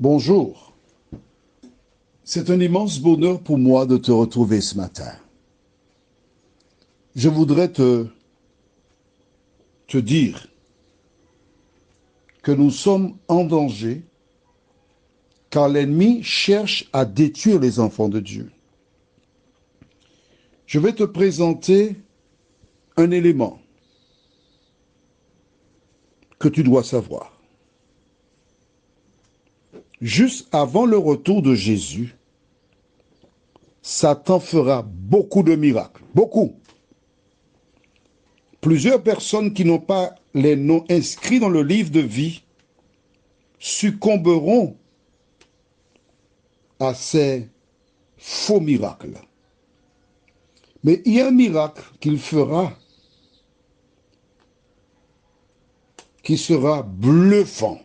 Bonjour, c'est un immense bonheur pour moi de te retrouver ce matin. Je voudrais te dire que nous sommes en danger car l'ennemi cherche à détruire les enfants de Dieu. Je vais te présenter un élément que tu dois savoir. Juste avant le retour de Jésus, Satan fera beaucoup de miracles, beaucoup. Plusieurs personnes qui n'ont pas les noms inscrits dans le livre de vie succomberont à ces faux miracles. Mais il y a un miracle qu'il fera qui sera bluffant.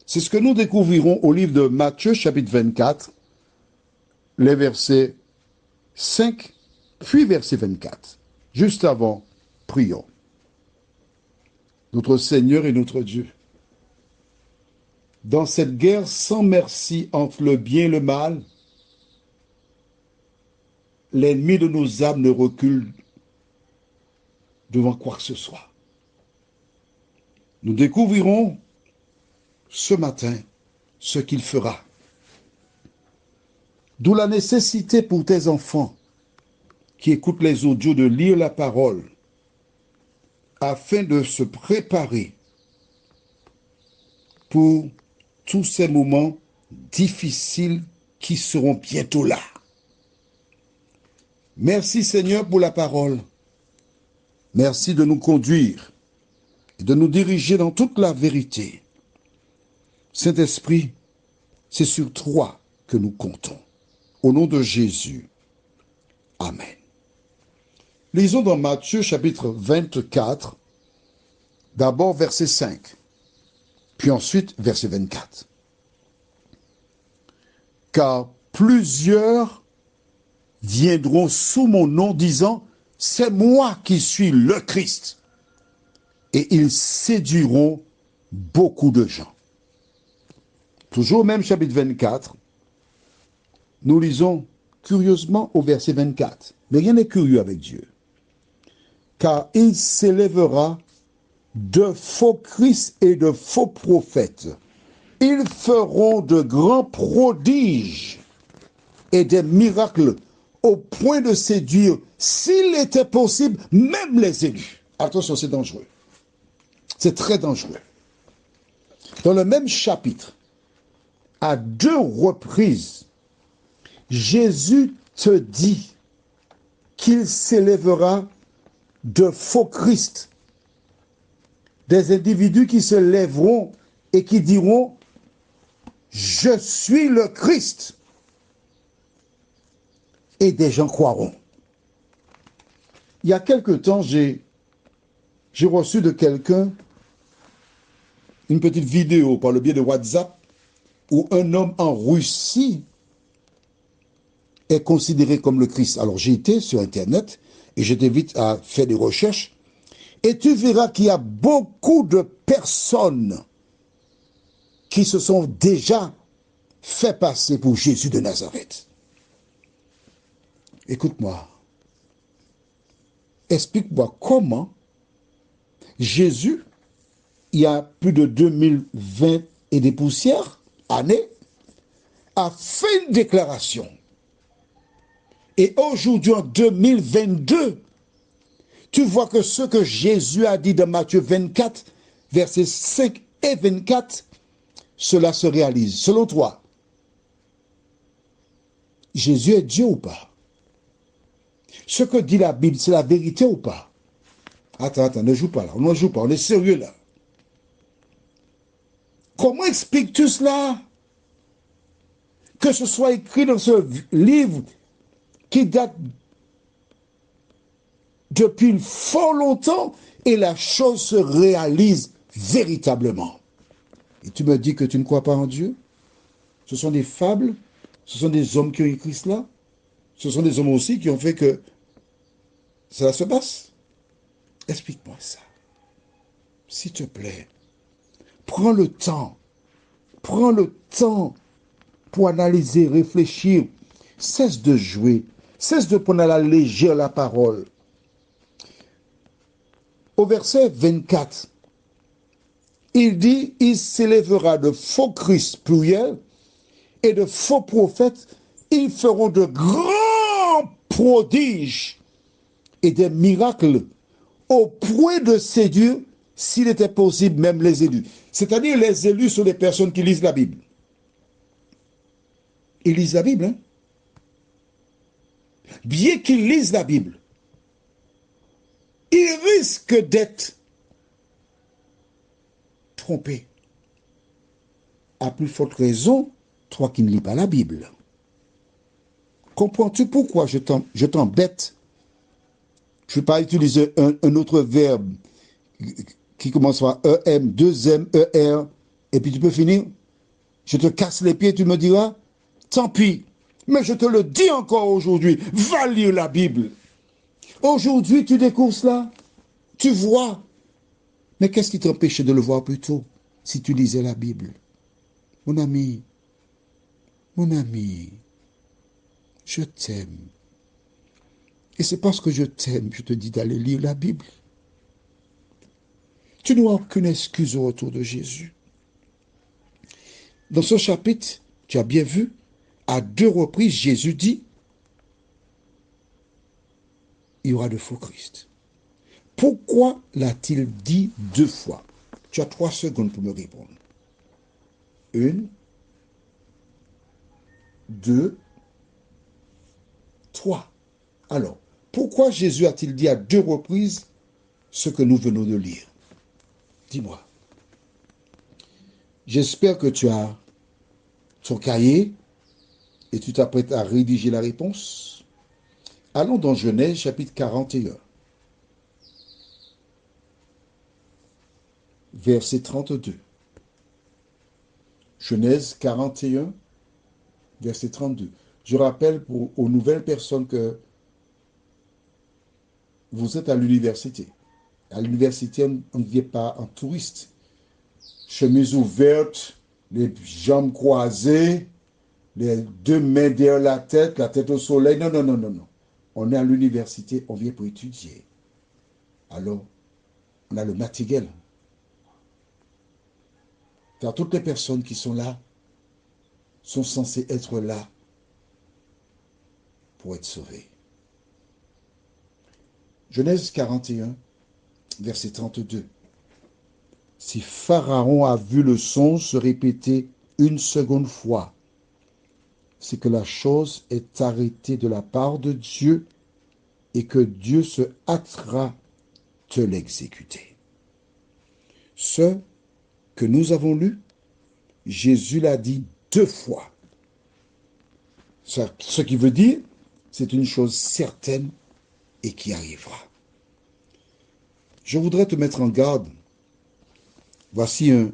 C'est ce que nous découvrirons au livre de Matthieu, chapitre 24, les versets 5, puis verset 24. Juste avant, prions. Notre Seigneur et notre Dieu, dans cette guerre sans merci entre le bien et le mal, l'ennemi de nos âmes ne recule devant quoi que ce soit. Nous découvrirons ce matin ce qu'il fera. D'où la nécessité pour tes enfants qui écoutent les audios de lire la parole afin de se préparer pour tous ces moments difficiles qui seront bientôt là. Merci Seigneur pour la parole. Merci de nous conduire et de nous diriger dans toute la vérité. Saint-Esprit, c'est sur toi que nous comptons. Au nom de Jésus. Amen. Lisons dans Matthieu chapitre 24, d'abord verset 5, puis ensuite verset 24. Car plusieurs viendront sous mon nom disant, c'est moi qui suis le Christ. Et ils séduiront beaucoup de gens. Toujours au même chapitre 24, nous lisons curieusement au verset 24. Mais rien n'est curieux avec Dieu. Car il s'élèvera de faux Christ et de faux prophètes. Ils feront de grands prodiges et des miracles au point de séduire, s'il était possible, même les élus. Attention, c'est dangereux. C'est très dangereux. Dans le même chapitre, à 2 reprises, Jésus te dit qu'il s'élèvera de faux Christ, des individus qui se lèveront et qui diront « Je suis le Christ » et des gens croiront. Il y a quelque temps, j'ai reçu de quelqu'un une petite vidéo par le biais de WhatsApp où un homme en Russie est considéré comme le Christ. Alors j'ai été sur Internet et je t'invite à faire des recherches et tu verras qu'il y a beaucoup de personnes qui se sont déjà fait passer pour Jésus de Nazareth. Écoute-moi. Explique-moi comment Jésus, il y a plus de 2020 et des poussières, années, a fait une déclaration. Et aujourd'hui, en 2022, tu vois que ce que Jésus a dit dans Matthieu 24, versets 5 et 24, cela se réalise. Selon toi, Jésus est Dieu ou pas? Ce que dit la Bible, c'est la vérité ou pas? Attends, ne joue pas là. On ne joue pas, on est sérieux là. Comment expliques-tu cela? Que ce soit écrit dans ce livre qui date depuis fort longtemps et la chose se réalise véritablement. Et tu me dis que tu ne crois pas en Dieu? Ce sont des fables? Ce sont des hommes qui ont écrit cela? Ce sont des hommes aussi qui ont fait que cela se passe? Explique-moi ça. S'il te plaît. Prends le temps pour analyser, réfléchir. Cesse de jouer. Cesse de prendre à la légère la parole. Au verset 24, il dit, il s'élèvera de faux Christ pluriel et de faux prophètes. Ils feront de grands prodiges et des miracles au point de séduire, s'il était possible, même les élus. C'est-à-dire, les élus sont des personnes qui lisent la Bible. Ils lisent la Bible, hein? Bien qu'ils lisent la Bible, ils risquent d'être trompés. À plus forte raison, toi qui ne lis pas la Bible. Comprends-tu pourquoi je t'embête? Je ne vais pas utiliser un autre verbe qui commence par EM, 2M, ER, et puis tu peux finir. Je te casse les pieds, tu me diras, tant pis. Mais je te le dis encore aujourd'hui, va lire la Bible. Aujourd'hui, tu découvres cela, tu vois. Mais qu'est-ce qui t'empêchait de le voir plus tôt si tu lisais la Bible? Mon ami, je t'aime. Et c'est parce que je t'aime, je te dis d'aller lire la Bible. Tu n'auras aucune excuse au retour de Jésus. Dans ce chapitre, tu as bien vu, à 2 reprises, Jésus dit, il y aura de faux Christ. Pourquoi l'a-t-il dit 2 fois? Tu as 3 secondes pour me répondre. 1, 2, 3. Alors, pourquoi Jésus a-t-il dit à 2 reprises ce que nous venons de lire? Dis-moi. J'espère que tu as ton cahier et tu t'apprêtes à rédiger la réponse. Allons dans Genèse chapitre 41, verset 32. Genèse 41, verset 32. Je rappelle aux nouvelles personnes que vous êtes à l'université. À l'université, on ne vient pas en touriste. Chemise ouverte, les jambes croisées, les 2 mains derrière la tête au soleil. Non, non, non, non, non. On est à l'université, on vient pour étudier. Alors, on a le matériel. Car toutes les personnes qui sont là sont censées être là pour être sauvées. Genèse 41, verset 32. Si Pharaon a vu le songe se répéter une seconde fois, c'est que la chose est arrêtée de la part de Dieu et que Dieu se hâtera de l'exécuter. Ce que nous avons lu, Jésus l'a dit 2 fois. Ce qui veut dire, c'est une chose certaine et qui arrivera. Je voudrais te mettre en garde. Voici un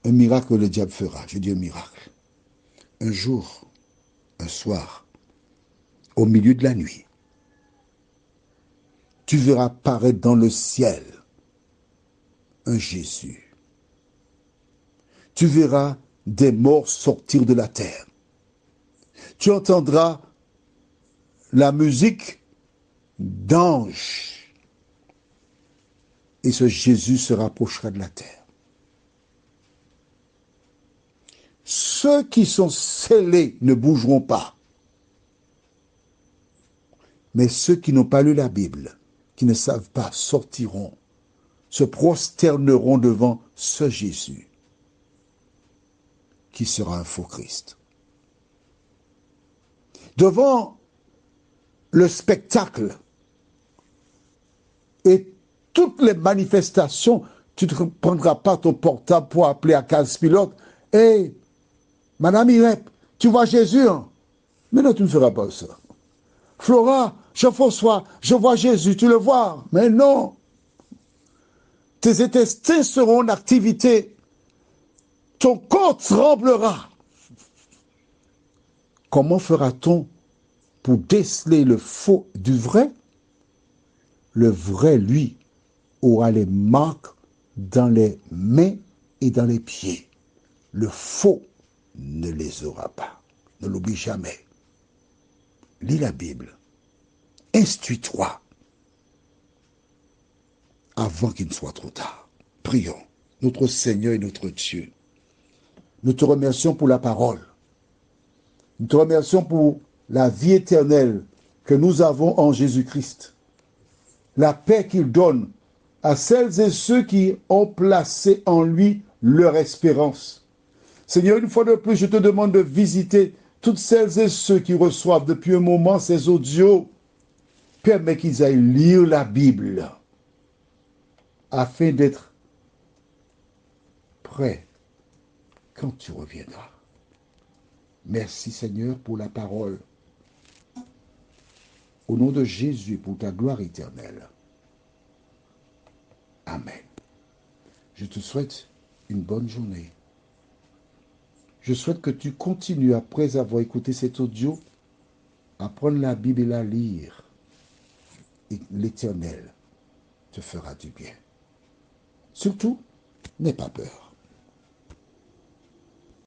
miracle que le diable fera. Je dis un miracle. Un jour, un soir, au milieu de la nuit, tu verras apparaître dans le ciel un Jésus. Tu verras des morts sortir de la terre. Tu entendras la musique d'anges. Et ce Jésus se rapprochera de la terre. Ceux qui sont scellés ne bougeront pas. Mais ceux qui n'ont pas lu la Bible, qui ne savent pas, sortiront, se prosterneront devant ce Jésus, qui sera un faux Christ. Devant le spectacle et toutes les manifestations, tu ne prendras pas ton portable pour appeler à 15 pilotes. Hey, Madame Irep, tu vois Jésus, hein? Mais non, tu ne feras pas ça. Flora, Jean-François, je vois Jésus, tu le vois? Mais non. Tes intestins seront en activité. Ton corps tremblera. Comment fera-t-on pour déceler le faux du vrai? Le vrai, lui, aura les marques dans les mains et dans les pieds. Le faux ne les aura pas. Ne l'oublie jamais. Lis la Bible. Instruis-toi avant qu'il ne soit trop tard. Prions. Notre Seigneur et notre Dieu, nous te remercions pour la parole. Nous te remercions pour la vie éternelle que nous avons en Jésus-Christ. La paix qu'il donne à celles et ceux qui ont placé en lui leur espérance. Seigneur, une fois de plus, je te demande de visiter toutes celles et ceux qui reçoivent depuis un moment ces audios. Permets qu'ils aillent lire la Bible afin d'être prêts quand tu reviendras. Merci Seigneur pour la parole. Au nom de Jésus, pour ta gloire éternelle. Amen. Je te souhaite une bonne journée. Je souhaite que tu continues, après avoir écouté cet audio, à prendre la Bible et la lire. Et l'Éternel te fera du bien. Surtout, n'aie pas peur.